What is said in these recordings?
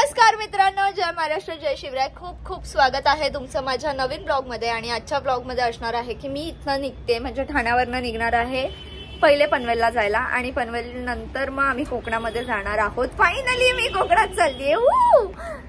नमस्कार मित्रांनो, जय महाराष्ट्र, जय शिवराय. खूप खूप स्वागत आहे तुमचं माझ्या नवीन ब्लॉग मध्ये. आणि आजच्या ब्लॉग मध्ये असणार आहे की मी इथनं निघते, म्हणजे ठाण्यावरनं निघणार आहे पहिले पनवेलला जायला आणि पनवेल नंतर मग आम्ही कोकणामध्ये जाणार आहोत. फायनली मी कोकणात चाललीये.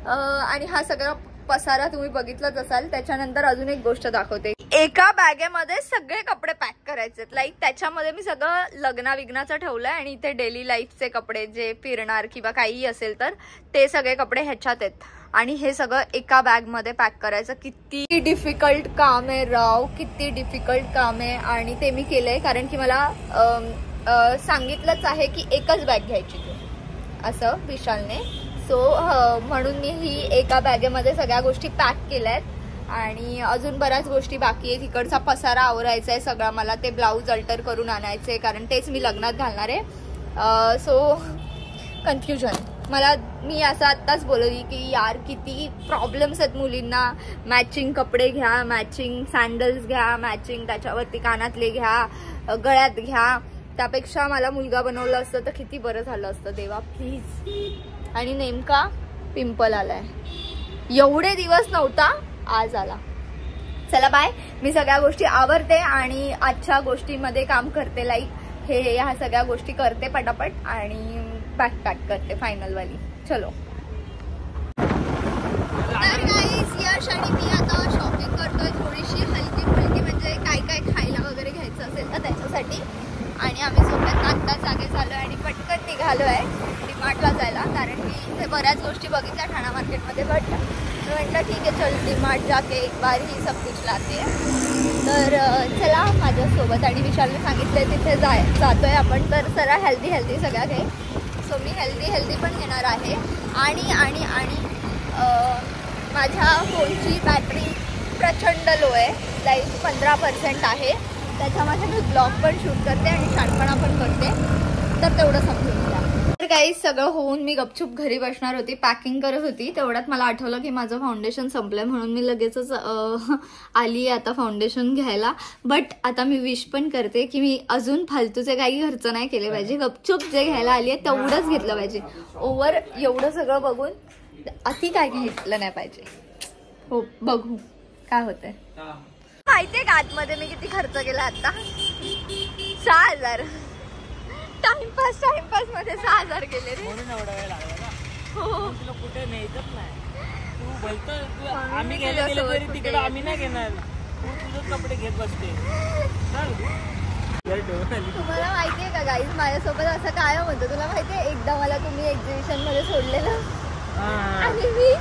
आणि हा सगळा पसारा तुम्ही बघितलंच असाल. त्याच्यानंतर अजून एक गोष्ट दाखवते. एका बॅगेमध्ये सगळे कपडे पॅक करायचे, लाईक त्याच्यामध्ये मी सगळं लग्नाविग्नाचं ठेवलंय आणि इथे डेली लाईफचे कपडे जे फिरणार किंवा काही असेल तर ते सगळे कपडे ह्याच्यात आहेत. आणि हे सगळं एका बॅग मध्ये पॅक करायचं किती डिफिकल्ट काम आहे राव, किती डिफिकल्ट काम आहे. आणि ते मी केलंय कारण की मला सांगितलंच आहे की एकच बॅग घ्यायची असं विशालने. सो म्हणून मी ही एका बॅगेमध्ये सगळ्या गोष्टी पॅक केल्यात. आणि अजून बऱ्याच गोष्टी बाकी आहेत. तिकडचा पसारा आवरायचा आहे सगळा. मला ते ब्लाऊज अल्टर करून आणायचे कारण तेच मी लग्नात घालणार आहे. सो कन्फ्युजन मी असं आत्ताच बोलली की यार किती प्रॉब्लेम्स आहेत मुलींना. मॅचिंग कपडे घ्या, मॅचिंग सँडल्स घ्या, मॅचिंग त्याच्यावरती कानातले घ्या, गळ्यात घ्या. त्यापेक्षा मला मुलगा बनवलं असतं तर किती बरं झालं असतं देवा प्लीज. आणि नेमका पिंपल आलाय. एवढे दिवस नव्हता, आज आला. चला बाय. मी सगळ्या गोष्टी आवरते आणि आजच्या गोष्टीमध्ये काम करते. लाईक ह्या सगळ्या गोष्टी करते पटापट आणि बॅग पॅक करते फायनल वाली. चलो. तर गाईज यश आणि मी आता शॉपिंग करतोय थोडीशी हलकी फुलकी, म्हणजे काय काय खायला वगैरे घ्यायचं असेल तर त्याच्यासाठी. आणि आम्ही सोबत आत्ता जागे झालोय आणि पटकन निघालोय डीमार्टला जायला कारण की इथे बऱ्याच गोष्टी बघितल्या ठाणा मार्केटमध्ये. बट म्हटलं ठीक आहे चल डीमार्ट जाके एक बार ही सब कुछ लाते. तर चला माझ्यासोबत. आणि विशालने सांगितलंय तिथे जातोय आपण तर जरा हेल्दी सगळ्या काही. सो मी हेल्दी पण घेणार आहे. आणि आणि आणि माझ्या फोनची बॅटरी प्रचंड लो आहे, लाईक 15% आहे. त्याच्यामध्ये मी ब्लॉग पण शूट करते आणि शाळपणा पण करते, तर तेवढं समजून घ्या. तर काही सगळं होऊन मी गपचूप घरी बसणार होती, पॅकिंग करत होती. तेवढ्यात मला आठवलं की माझं फाउंडेशन संपलंय म्हणून मी लगेचच आली आता फाउंडेशन घ्यायला. बट आता मी विश पण करते की मी अजून फालतूचे काही खर्च नाही केले पाहिजे. गपचूप जे घ्यायला आली आहे तेवढंच घेतलं पाहिजे. ओव्हर एवढं सगळं बघून अति काय घेतलं नाही पाहिजे. हो बघू काय होतंय. माहितीये का आतमध्ये मी किती खर्च केला आता? 6,000. टाइमपास मध्ये 6,000 गेले रे. म्हणून एवढा वेळ लागला ना. हो तुला कुठे नेतच नाही. तू बोलतो आम्ही गेले तरी तिकडे आम्ही नाही घेणार. तू तुझेच कपडे घेत बसते. तुम्हाला माहितीये का गाईज माझ्यासोबत असं काय होतं तुला माहितीये? एकदा मला तुम्ही एक्झिबिशन मध्ये सोडलेलं आणि मी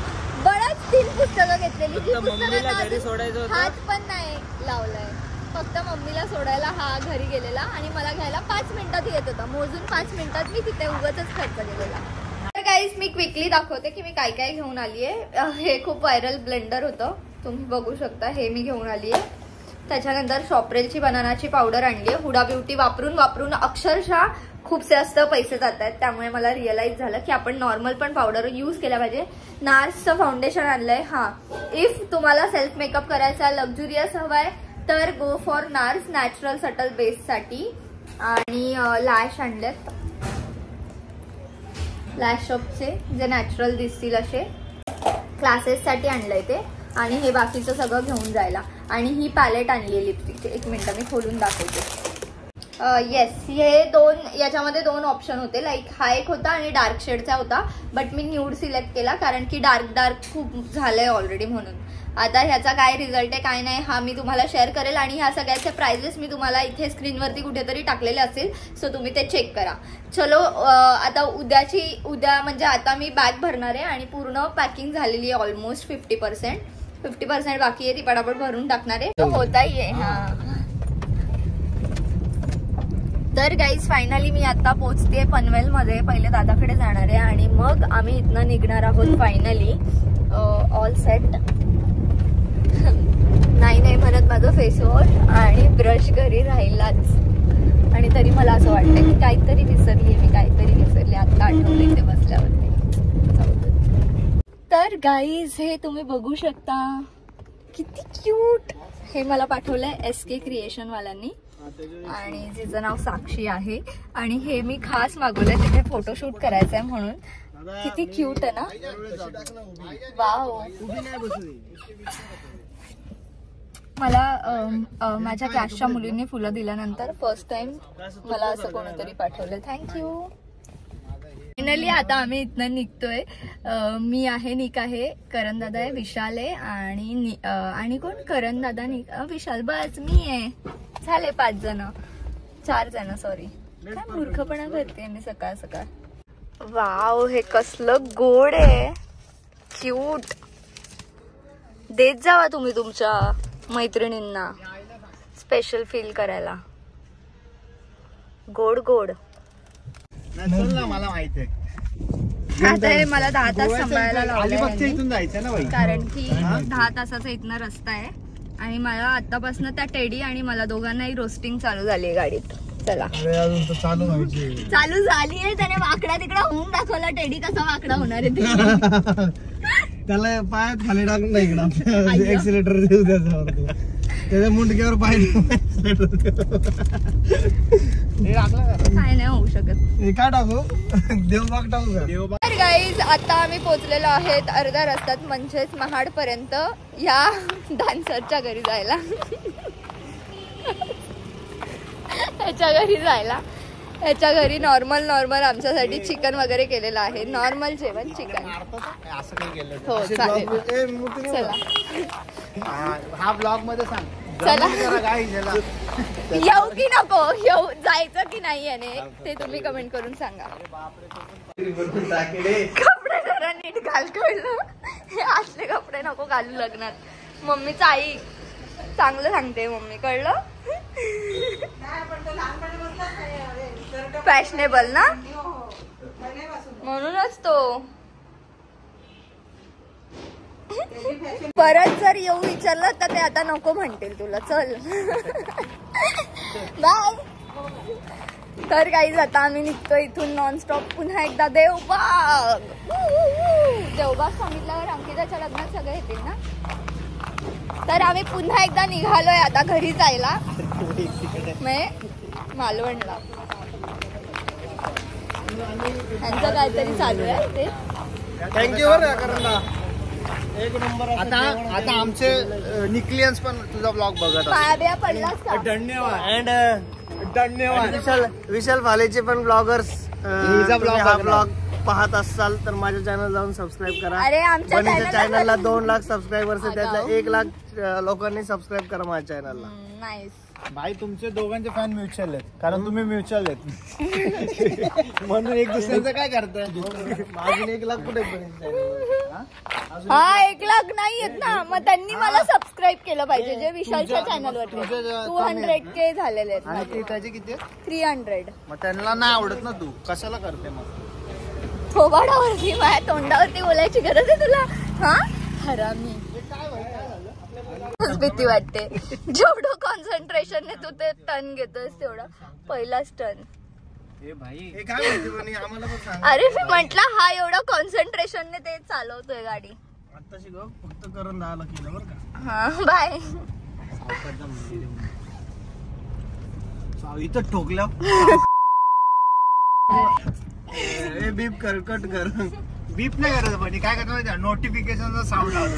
बऱ्याच 3 पुस्तकं घेतलेली. जी पुस्तकं हात पण नाही लावलाय. फक्त मम्मीला सोडायला हा घरी गेलेला आणि मला घ्यायला 5 मिनिटात येत होता. मोजून 5 मिनिटात मी तिथे उगाचच खर्च केलेला. तर गाईज मी क्विकली दाखवते की मी काय काय घेऊन आलीये. हे खूप व्हायरल ब्लेंडर होतं, तुम्ही बघू शकता. हे मी घेऊन आलीये. त्याच्यानंतर शॉपरेलची बनानाची पावडर आणली आहे. हुडा ब्युटी वापरून अक्षरशः खूप जास्त पैसे जात आहेत. त्यामुळे मला रिअलाइज झालं की आपण नॉर्मल पण पावडर यूज केला पाहिजे. नार्सचं फाउंडेशन आणलंय. हा, इफ तुम्हाला सेल्फ मेकअप करायचा लक्झुरियस हवाय तर go for nurse natural subtle base साठी. आणि लॅश आणलेत, लॅश शॉपचे जे नॅचरल दिसतील असे. क्लासेस साठी आणलंय ते. आणि हे बाकीचं सगळं घेऊन जायला. आणि ही पॅलेट आणली आहे लिपस्टिकची. एक मिनिट मी खोलून दाखवते. येस, हे याच्यामध्ये 2 ऑप्शन होते. लाईक हा एक होता आणि डार्क शेडचा होता. बट मी न्यूड सिलेक्ट केला कारण की डार्क खूप झालंय ऑलरेडी म्हणून. आता ह्याचा काय रिझल्ट आहे काय नाही हा मी तुम्हाला शेअर करेल. आणि ह्या सगळ्याचे प्राइजेस मी तुम्हाला इथे स्क्रीनवरती कुठेतरी टाकलेले असेल. सो तुम्ही ते चेक करा. चलो आता उद्या म्हणजे आता मी बॅग भरणार आहे आणि पूर्ण पॅकिंग झालेली आहे. ऑलमोस्ट 50% बाकी आहे. ती पटापट भरून टाकणार आहे. तो होताही आहे. हा, तर गाईज फायनली मी आता पोहोचते पनवेलमध्ये. पहिले दादाकडे जाणार आहे आणि मग आम्ही इथनं निघणार आहोत फायनली. All set. नाही म्हणत माझं फेसवॉश आणि ब्रश घरी राहिलाच. आणि तरी मला असं वाटतं की काहीतरी विसरली. आता आठवलं इथे बसल्यावरती. तर गाईज हे तुम्ही बघू शकता किती क्यूट. हे मला पाठवलंय SK क्रिएशन वाल्यांनी आणि जिचं नाव साक्षी आहे. आणि हे मी खास मागवलंय तिथे फोटोशूट करायचंय म्हणून. किती क्यूट आहे ना. वाव. मला माझ्या क्लासच्या मुलींनी फुलं दिल्यानंतर फर्स्ट टाइम मला असं कोणीतरी पाठवलं. थँक्यू. फायनली आता आम्ही इथनं निघतोय. मी आहे, निक आहे, करण दादा आहे, विशाल आहे आणि कोण, करण दादा, निक, विशाल, बस मी आहे. झाले 5 जण, 4 जण, सॉरी. काय मूर्खपणा करते मी सकाळ सकाळ. वाव, हे कसलं गोड आहे, क्यूट. देत जावा तुम्ही तुमच्या मैत्रिणींना स्पेशल फील करायला. गोड गोड. मला माहिती आहे. आता हे मला 10 तास सांभाळायला लावलंय इथून जायचं ना बाई, कारण की 10 तासाचा इथनं रस्ता आहे आणि मला आतापासून त्या टेडी आणि मला दोघांनाही रोस्टिंग चालू झाली आहे गाडीत. चला. अजून तर चालू व्हायची. चालू झाली आहे. त्याने वाकडा तिकडा होऊन दाखवला. टेडी कसा वाकडा होणार आहे ते. त्याला पायात खाली टाकून नाही इकडं एक्सिलेटर देऊ त्याच्यावर. त्याच्या मुंडक्यावर पाय काय नाही होऊ शकत. काय टाकू, देवबाग टाकू का? देवबाग. तर गाईज, आता आम्ही पोहोचलेलो आहेत अर्ध्या रस्त्यात, म्हणजेच महाड पर्यंत, या डान्सरच्या घरी जायला. याच्या घरी नॉर्मल आमच्यासाठी चिकन वगैरे केलेलं आहे. नॉर्मल जेवण, चिकन. असं काही केलं हो, चालेल. चला. हा ब्लॉग मध्ये सांग. चला. काय झाला, येऊ की नको येऊ, जायचं की नाही याने, ते तुम्ही कमेंट करून सांगा. कपडे जरा नीट घाल, कळलं? हे असले कपडे नको घालू लग्नात. मम्मीचं आई चांगलं सांगते मम्मी, कळलं? फॅशनेबल ना, म्हणूनच तो. परत जर येऊ विचारलं तर ते आता नको म्हणतील तुला. चल बाय. तर गाईज, आता आम्ही निघतो इथून नॉनस्टॉप पुन्हा एकदा देवबाग. देवबाग सांगितल्यावर अंकिताच्या लग्नात सगळे येतील ना. तर आम्ही पुन्हा एकदा निघालोय आता घरी जायला, मालवणला. त्यांचं काहीतरी चालू आहे ते. थँक्यू बरं करणला. एक नंबर. आता आमचे निकलियन्स पण तुझा ब्लॉग बघत पाया पडलास का? धन्यवाद. धन्यवाद. विशाल भालेचे पण ब्लॉगर्स हा ब्लॉग पाहत असाल तर माझ्या चॅनल जाऊन सबस्क्राईब करा. अरे आमच्या चॅनलला 2 लाख सबस्क्रायबर्स आहे, त्यातल्या 1 लाख लोकांनी सबस्क्राईब करा माझ्या चॅनलला. नाईस. भाई, तुमचे दोघांचे फॅन म्युच्युअल आहेत, कारण तुम्ही म्युच्युअल आहेत. म्हणून एक दुसऱ्याचं काय करताय. अजून 1 लाख कुठे हा 1 लाख नाही येत ना, मग त्यांनी मला सबस्क्राईब केलं पाहिजे. जे विशालच्या चॅनलवर 200K झालेले आहेत. आणि त्याचे किती? 300. मग त्यांना नाही आवडत ना, तू कशाला करते मग? थोबाडावरती, माझ्या तोंडावरती बोलायची गरज आहे तुला? हा हरामी. भीती वाटते. जेवढं कॉन्सन्ट्रेशन तू ते टर्न घेतोस तेवढा पहिलाच टर्न. अरे मी म्हंटल हा एवढा कॉन्सन्ट्रेशन ने ते चालवतोय गाडी. आता शिकव फक्त करून 10 ला केलं बरं का. हा बाय. इथं ठोकल्या. बीप कर, कट कर. बीप नाही करायचं, पण काय करतो माहिती, नोटिफिकेशनचा साऊंड लावतो.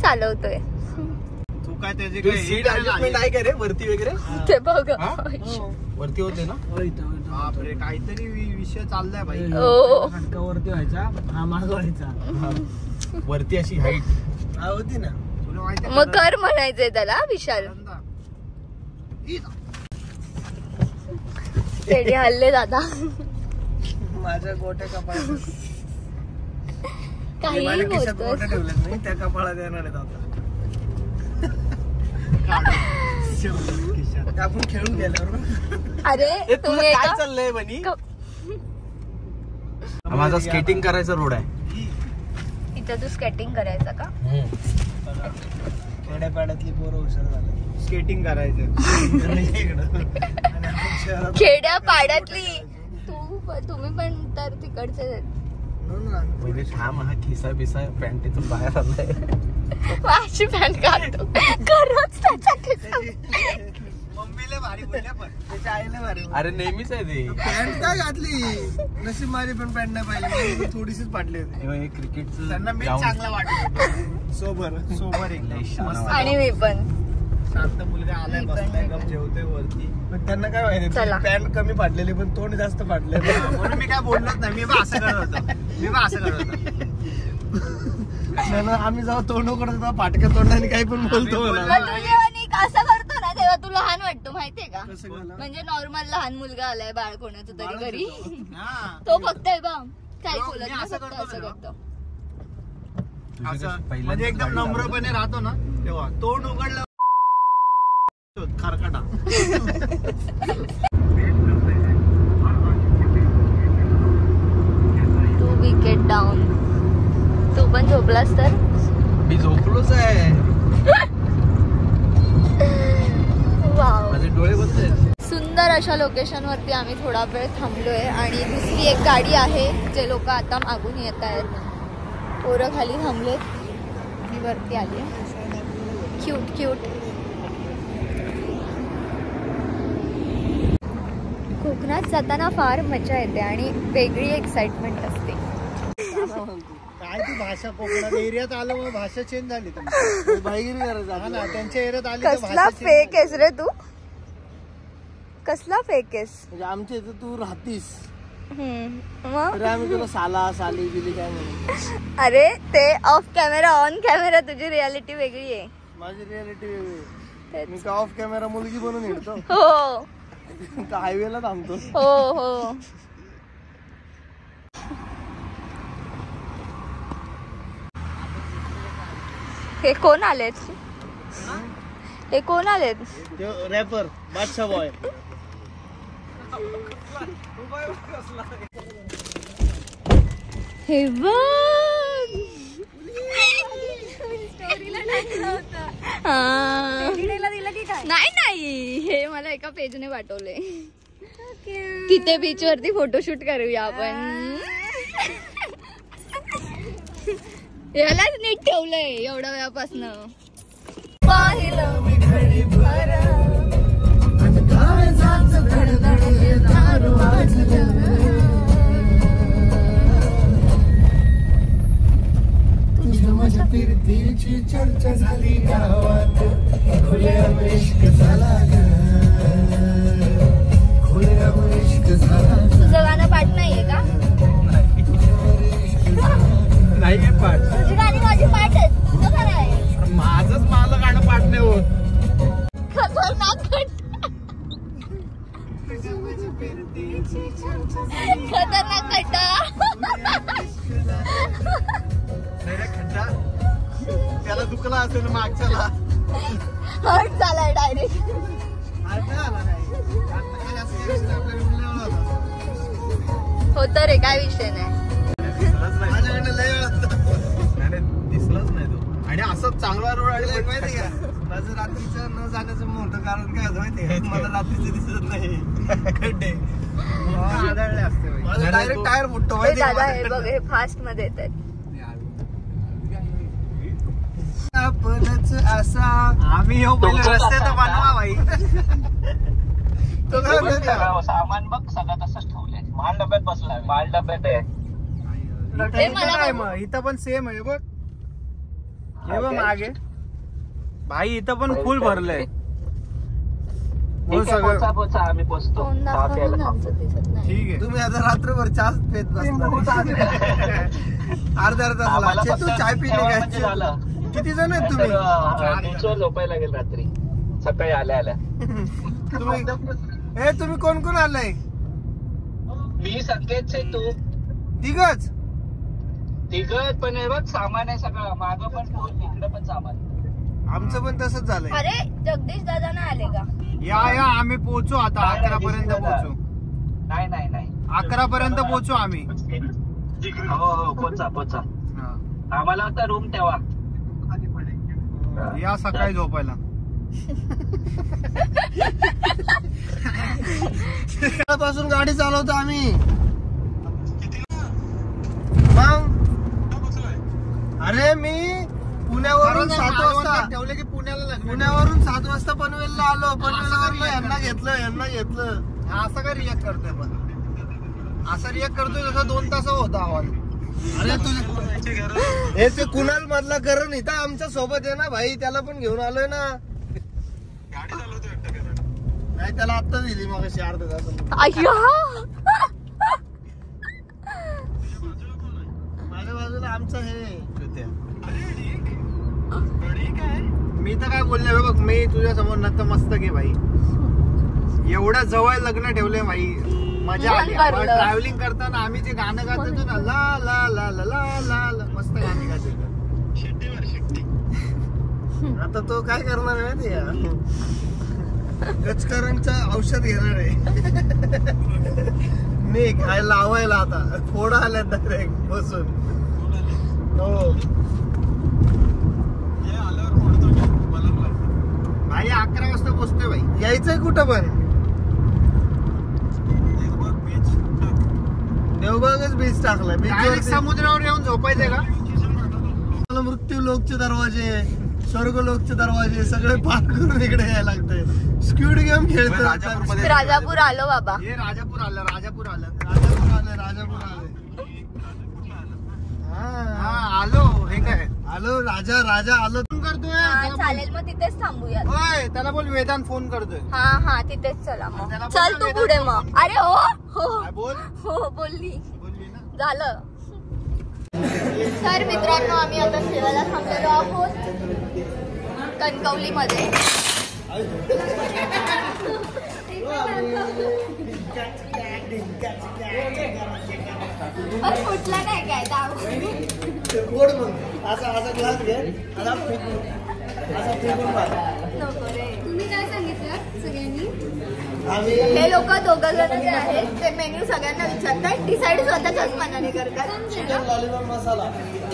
चालवतोय. तू काय त्याची काय करे वरती वगैरे ते बघ वरती होते ना. बापरे, काहीतरी विषय चाललाय बाई. वरती व्हायचा, हा माग व्हायचा. वरती अशी हाईट होती ना, तुला माहिती. मग कर म्हणायचंय त्याला विशाल. टेडी हल्ले दादा. माझ्या गोट्या कपाळात काही गोट्या ठेवल्यात नाही, त्या कपाळात येणार आहेत आता. आपण खेळून गेल्यावर. अरे तुम्ही काय चाललंय बनी? माझा स्केटिंग करायचा रोड आहे इथं. तू स्केटिंग करायचं का? खेड्यापाड्यातली पोरं हुशार झालं. स्केटिंग करायचं खेड्या पाड्यातली. तुम्ही पण तर तिकडचे म्हणजे छान हा खिसा बिसा पॅन्टीतून बाहेर आलाय. माझी पॅन्ट काढतो खरंच त्याच्या खिसा. मम्मीला त्याच्या आईला भारी. अरे नेहमीच आहे ते. पॅन्ट काय घातली नशीब माझी पण पॅन्ट नाही पाहिजे थोडीशीच फाटली होती. क्रिकेटचं त्यांना मी चांगला वाटत सोबर एकदम. आणि मी पण शांत मुलगा आलाय बसलाय गप जेवतोय वरती. पण त्यांना काय माहिती चला. पॅन्ट कमी फाटलेली पण तोंड जास्त फाटले म्हणून मी काय बोललोच नाही. मी असं करत होतो. आम्ही जेव्हा तोंड उघडतो तेव्हा फाटक्या तोंडाने काही पण बोलतो मग तू जेव्हा निक असं करतो ना तेव्हा तू लहान वाटतो माहितीये का? कसं झालं? म्हणजे नॉर्मल लहान मुलगा आलाय बाळ कोणाचं तरी बाळच घरी येतो. हा. तो फक्त आहे बा काही तो बोलत मी नाही, असं फक्त करतो असं ना. करतो. असं म्हणजे एकदम नम्रपणे राहतो ना तेव्हा तोंड उघडलं खरकटा. तू विकेट डाऊन. तू पण झोपलास तर मी झोपलोच आहे. वाव. माझे डोळे बंद आहेत. सुंदर अशा लोकेशन वरती आम्ही थोडा वेळ थांबलोय आणि दुसरी एक गाडी आहे जे लोक आता मागून येत आहेत. पोरं खाली थांबलेत. मी वरती आली. Cute cute. कोकणात जाताना फार मजा येते आणि वेगळी एक्साइटमेंट असते. काय ती भाषा कोकणात एरियात आलं मग भाषा चेंज झाली. भाईगिरी करायचं ना त्यांच्या एरियात आली तर कसला भाषा फेक आहेस रे तू? कसला फेक आहेस? म्हणजे आमच्या इथं तू राहतीस मग अरे आम्ही तुला साला साली गेली काय म्हणून. अरे ते ऑफ कॅमेरा ऑन कॅमेरा तुझी रियालिटी वेगळी आहे. माझी रियालिटी वेगळी. तेच. मी का ऑफ कॅमेरा मुलगी बनून येतो हो हायवेला थांबतो. हो हो. हे कोण आलेत? हे कोण आलेत? रॅपर बादशाह बॉय. हे बघ. नाही नाही हे मला एका पेजने पाठवले. तिथे बीच वरती फोटोशूट करूया आपण. यालाच नीट ठेवलंय एवढ्या वेळापासनं. पाहिलं मी घडी भर माझ्या फिरतीची चर्चा झाली गावात. खुलेआम इश्क झाला ग. खुलेआम इश्क झाला. तुझं गाणं पाठ नाहीये का? नाही पाठ. तुझी गाणी माझी पाठ आहेत. तुझं खरं आहे. माझंच मला गाणं पाठ नाही होत. खतरनाक खतरनाक खड्डा त्याला दुखला असेल मागच्याला. हर्ट झालाय डायरेक्ट. होत रे काय विषय नाही. माझ्याकडे लय वेळ दिसलाच नाही तो. आणि असं चांगला रोड आहे माहिती का? माझं रात्रीचं न जाण्याचं मोठं कारण काय होतं माहिती का? मला रात्रीचं दिसत नाही खड्डे आढळले असते. माझं डायरेक्ट टायर फुटतो माहिती दादा हे बघ हे फास्ट मध्ये येत आहेत. आपणच असा आम्ही येऊ पहिले रस्ते तर बनवा भाई. तो काय सामान बघ सगळं तसंच ठेवलंय. माल डब्यात बसलाय. माल डब्यात आहे. इथं पण सेम आहे बघ. हे बघ मागे भाई इथं पण फुल भरलंय. आम्ही पोचतो. तोंड दाखवून नंतर दिसत नाही. ठीक आहे. तुम्ही आता रात्रभर चहा पेत बसला. अर्धा तास तू चाय पिले काय? झालं. किती जण आहेत तुम्ही? बीचवर झोपायला गेल रात्री. सकाळी आल्या आल्या. तुम्ही कोण कोण आलाय? मी संकेत आहे. तू तिघच? तिघच पण हे बघ सामान आहे सगळं. मागं पण इकडे पण सामान. आमचं पण तसंच झालंय. अरे जगदीश दादा ना आले का? या आम्ही पोहोचू आता 11 पर्यंत पोहोचू. नाही नाही नाही 11 पर्यंत पोहोचू आम्ही. हो हो पोचा पोचा. आम्हाला आता रूम ठेवा. या सकाळी झोपायला. पासून गाडी चालवतो आम्ही. मग अरे मी पुण्यावरून 7 वाजता ठेवले की पुण्याला लग्न. पुण्यावरून 7 वाजता पनवेलला आलो. पनवेलवरून यांना घेतलं. हा असं काय रिॲक्ट करतोय पण असं रिॲक्ट करतोय जसं 2 तास होता आवाज. अरे तुझे हे ते कुणाल मधला करण इथं आमच्या सोबत आहे ना भाई, त्याला पण घेऊन आलोय ना. नाही त्याला आत्ता दिली मग अर्धा तास. माझ्या बाजूला आमचं हे मी तर काय बोलले बघ, मी तुझ्या समोर नतमस्तक आहे भाई. एवढ्या जवळ लग्न ठेवले भाई, मजा आली. ट्रॅव्हलिंग करताना आम्ही जे गाणं गात होतो ना, ला ला ला ला ला ला ला, मस्त गाणी गात होतो. आता तो काय करणार आहे माहिती आहे? गचकरांचं औषध घेणार आहे. नाही काय लावायला आता फोडा आल्या डायरेक्ट बसून. हो भाई 11 वाजता पोहोचतोय भाई. यायचंय कुठं पण? देवबागच बीच टाकलाय. डायरेक्ट समुद्रावर येऊन झोपायचंय का? मृत्यू लोकचे दरवाजे, स्वर्ग लोकचे दरवाजे सगळे पार करून इकडे यायला लागतंय. स्क्विड गेम खेळतो. राजापूर आलो बाबा. हे राजापूर आलं. हा आलो. हे काय आलो राजा आलो. फोन करतोय. चालेल मग तिथेच थांबूया. होय त्याला बोल वेदांत फोन करतोय. हा तिथेच चला मग. चल तू पुढे मग. अरे हो काय बोल बोलली ना. झालं. तर मित्रांनो आम्ही आता शेवायला थांबलेलो आहोत कणकवलीमध्ये. पण कुठला नाही काय गोड मग असा ग्लास घे. नको रे. तुम्ही काय सांगितलं सगळ्यांनी? हे लोक 2 जण जे आहेत ते मेन्यू सगळ्यांना विचारतात, डिसाईड स्वतःच्याच मनाने करतात. चिकन लॉलीपॉप मसाला,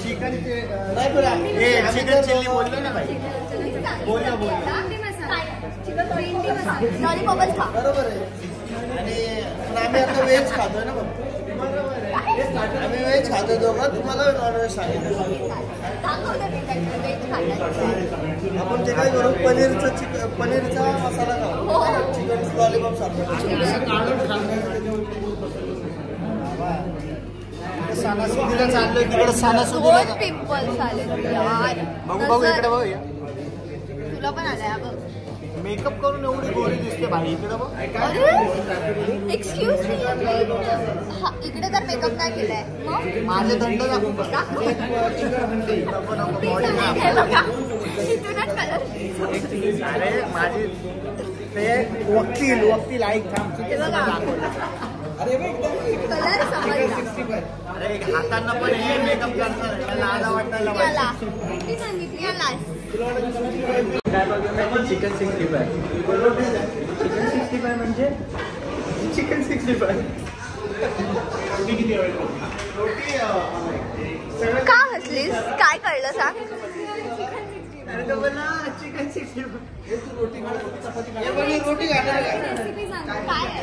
चिकन नाही पण चिकन चिल्ली बोललो ना भाई. बोललो भेंडी मसाला, भेंडी मसाला. लॉलीपॉपच खा. बरोबर आहे. आणि आम्ही आता व्हेज खातोय ना बघ. आम्ही व्हेज खातोय दोघं. तुम्हाला नॉनव्हेज सांगितलं. दाखवते मी त्यांचं व्हेज खातात. आपण ते काय करू, पनीरचा मसाला खाऊ. चिकन लॉलीपॉप सारखं सणासुदीला चाललोय तिकडे. सणासुदीला 2 पिंपल्स आले यार. बघू इकडे बघ. तुला पण आलाय बघ. मेकअप करून एवढी गोरी दिसते भाई. इकडे बघ. अरे एक्सक्यूज मी, इकडे तर मेकअप नाही केलाय मग. माझे दंड दाखवून बघ. हे बघा, इथूनच कलर. अरे माझी ते वकील ऐक थांब. हे बघा कलर समजला. अरे हातांना पण हे मेकअप करतात. लाजा वाटायला याला किती सांगितली? यालाच. चिकन 65 म्हणजे चिकन 65. का हसलीस? काय कळलं सांग. चिकन 65. रोटी घालणार का? रेसिपी सांगा. काय आहे?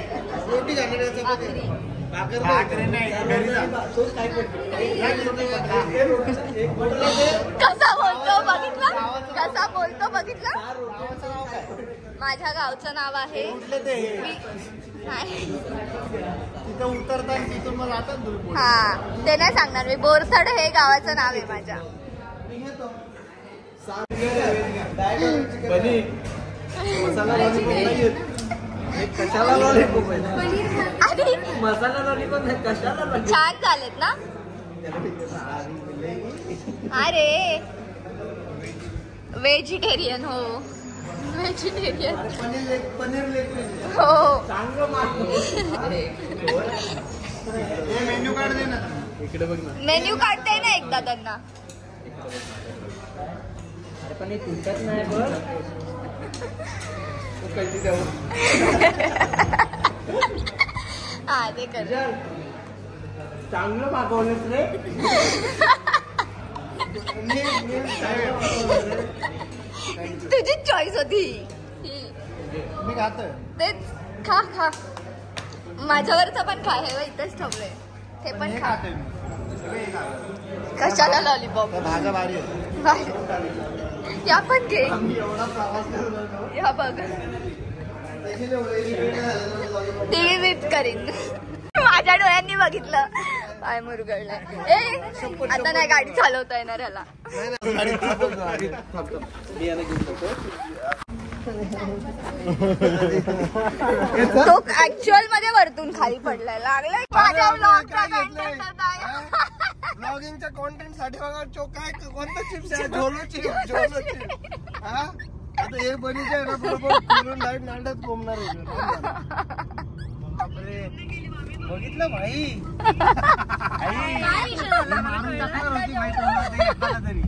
रोटी घालणार का चपाती? भाकरी नाही घरी जा. कसा बोलतो बघितलं? माझ्या गावचं नाव आहे नाही. तिथं उतरतात तिथून मग जातात दूर. हा ते नाही सांगणार मी. बोरसड हे गावाचं नाव आहे माझ्या. मसाला लॉलीपॉप कशाला लॉलीपॉप आहे? अरे मसाला लॉलीपॉप कशाला? छान झालेत ना. अरे व्हेजिटेरियन. हो व्हेजिटेरियन. पनीर लेग हो. मेन्यू कार्ड दे ना. इकडे बघ ना. मेन्यू काढताय ना एकदा त्यांना. पण हे तुमच्यात नाही बघ. हा ते कर. चांगलं मागवलंच रे. तुझी चॉईस होती. मी खातोय. तेच खा. माझ्यावरचं पण खा. हे इथेच ठेवलंय. ते पण खा. खातोय मी. कशाला लॉलीपॉप? भाज्या भारी आहे. या पण घे, एवढा प्रवास करतो या बघ टीव्ही बीप करीन. माझ्या डोळ्यांनी बघितलं पाय मुरगळलाय. ए आता नाही गाडी चालवता येणार ह्याला. तो ऍक्च्युअल मध्ये वरतून खाली पडलाय. लागलाय माझ्या ब्लॉगचा कंटेंट. ब्लॉगिंगच्या कॉन्टेंट साठी बघा काय कोणता चिप्स आहे. झोलो चिप्स. हा आता हे बनीचे आहे ना बरोबर फिरून लाईट नांडत कोंबणार बापरे. बघितलं भाई मारून टाकणार होती माहिती तरी.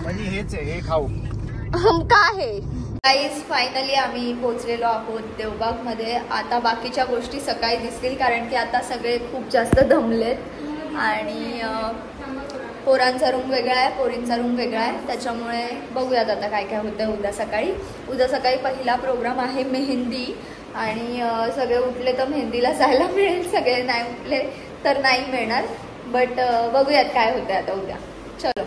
म्हणजे हेच आहे हे खाऊ काय आहे. गाईज फायनली आम्ही पोहोचलेलो आहोत देवबाग मध्ये. आता बाकीच्या गोष्टी सकाळी दिसतील कारण की आता सगळे खूप जास्त दमलेत आणि पोरांचा रूम वेगळा आहे, पोरींचा रूम वेगळा आहे. त्याच्यामुळे बघूयात आता काय काय होतं उद्या सकाळी. उद्या सकाळी पहिला प्रोग्राम आहे मेहंदी आणि सगळे उठले तर मेहंदीला जायला मिळेल, सगळे नाही उठले तर नाही मिळणार. बट बघूयात काय होतं आता उद्या. चलो.